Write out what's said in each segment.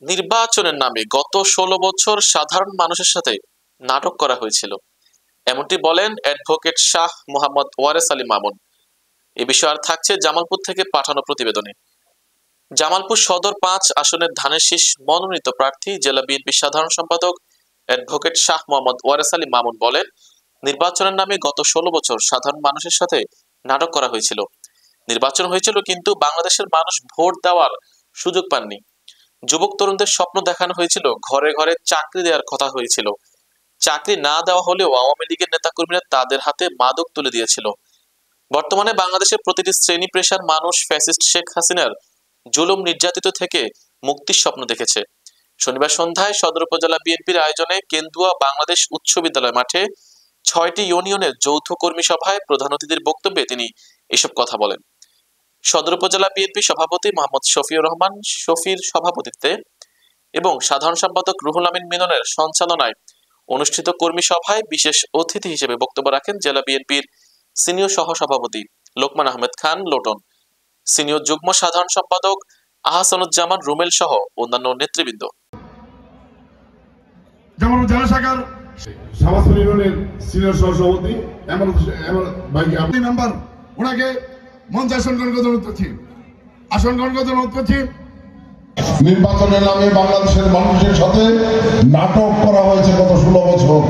নির্বাচনের নামে গত ১৬ বছর সাধারণ মানুষের সাথে নাটক করা হয়েছিল, এমনটি বলেন অ্যাডভোকেট শাহ মোহাম্মদ ওয়ারেস আলী মামুন। এ বিষয়ে আর থাকছে জামালপুর থেকে পাঠানো প্রতিবেদনে। জামালপুর সদর ৫ আসনের ধানের শীষ মনোনীত প্রার্থী জেলা বিএনপি সাধারণ সম্পাদক অ্যাডভোকেট শাহ মোহাম্মদ ওয়ারেস আলী মামুন বলেন, নির্বাচনের নামে গত ১৬ বছর সাধারণ মানুষের সাথে নাটক করা হয়েছিল। নির্বাচন হয়েছিল, কিন্তু বাংলাদেশের মানুষ ভোট দেওয়ার সুযোগ পাননি। যুবক তরুণদের স্বপ্ন দেখানো হয়েছিল, ঘরে ঘরে চাকরি দেওয়ার কথা হয়েছিল। চাকরি না দেওয়া হলেও আওয়ামী লীগের নেতাকর্মীরা তাদের হাতে মাদক তুলে দিয়েছিল। বর্তমানে বাংলাদেশের প্রতিটি শ্রেণী পেশার মানুষ ফ্যাসিস্ট শেখ হাসিনার জুলুম নির্যাতিত থেকে মুক্তির স্বপ্ন দেখেছে। শনিবার সন্ধ্যায় সদর উপজেলা বিএনপির আয়োজনে কেন্দুয়া বাংলাদেশ উচ্চ বিদ্যালয় মাঠে ৬টি ইউনিয়নের যৌথ কর্মী সভায় প্রধান অতিথির বক্তব্যে তিনি এসব কথা বলেন। সদর উপজেলা বিএনপি সভাপতি মোহাম্মদ শফিউর রহমান শফির সভাপতিত্বে এবং সাধারণ সম্পাদক রুহুল আমিন মিলনের সঞ্চালনায় অনুষ্ঠিত কর্মী সভায় বিশেষ অতিথি হিসেবে বক্তব্য রাখেন জেলা বিএনপির সিনিয়র সহসভাপতি লোকমান আহমেদ খান লোটন, সিনিয়র যুগ্ম সাধারণ সম্পাদক আহসানুজ্জামান রুমেল সহ অন্যান্য নেতৃবৃন্দ। জেলা শাখার সভাপতি ইউনিয়নের সিনিয়র সহসভাপতি ভাইকে নাম্বার ওনাকে মঞ্চ আসন গ্রহণ করতে অনুরোধ করছি। আসন গ্রহণ করতে অনুরোধ করছি। নির্বাচনের নামে বাংলাদেশের মানুষের সাথে নাটক করা হয়েছে গত ১৬ বছর।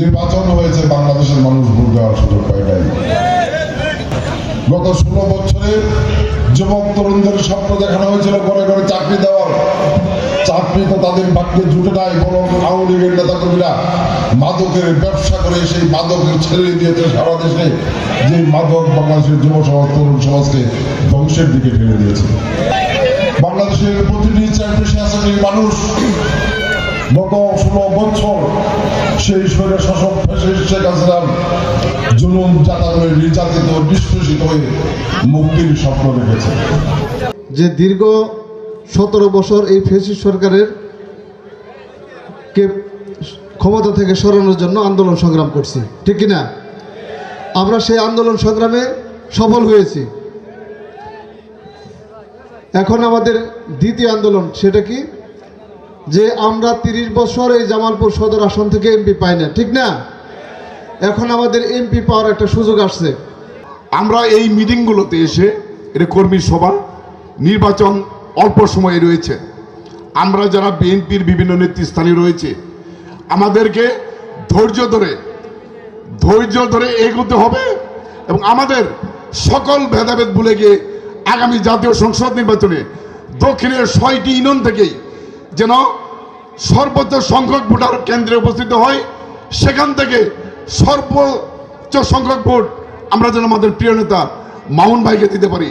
নির্বাচন হয়েছে, বাংলাদেশের মানুষ ভোট দেওয়ার সুযোগ পায় নাই। গত ১৬ বছরে যুবক তরুণদের স্বপ্ন দেখানো হয়েছিল ঘরে ঘরে চাকরি দেওয়ার। চাকরি তো তাদের ভাগ্যে জুটে নাই, বরং আওয়ামী লীগের নেতাকর্মীরা মাদকের ব্যবসা করে সেই মাদকের ছেড়ে দিয়েছে সারা দেশে। যে মাদক বাংলাদেশের যুব সমাজ তরুণ সমাজকে ধ্বংসের দিকে ঠেলে দিয়েছে। বাংলাদেশের প্রতিটি চারপাশে শ্রেণীর মানুষ গত ১৬ বছর সেই শরীরে শাসক শেখ হাসিনার জুলুম যাতায়াতের নির্যাতিত নিষ্পেষিত হয়ে মুক্তির স্বপ্ন দেখেছে। যে দীর্ঘ ১৭ বছর এই ফ্যাসিস্ট সরকারের কে ক্ষমতা থেকে সরানোর জন্য আন্দোলন সংগ্রাম করছি, ঠিক কিনা? আমরা সেই আন্দোলন সংগ্রামে সফল হয়েছি। এখন আমাদের দ্বিতীয় আন্দোলন, সেটা কি? যে আমরা ৩০ বছর এই জামালপুর সদর আসন থেকে এমপি পাই না, ঠিক না? এখন আমাদের এমপি পাওয়ার একটা সুযোগ আসছে। আমরা এই মিটিংগুলোতে এসে, এটা কর্মী সভা, নির্বাচন অল্প সময়ে রয়েছে। আমরা যারা বিএনপির বিভিন্ন নেতৃস্থানীয় রয়েছে, আমাদেরকে ধৈর্য ধরে এগোতে হবে এবং আমাদের সকল ভেদাভেদ ভুলে গিয়ে আগামী জাতীয় সংসদ নির্বাচনে দক্ষিণের ৬টি ইউনিয়ন থেকেই যেন সর্বোচ্চ সংখ্যক ভোটার কেন্দ্রে উপস্থিত হয়, সেখান থেকে সর্বোচ্চ সংখ্যক ভোট আমরা যেন আমাদের প্রিয় নেতা মামুন ভাইকে দিতে পারি।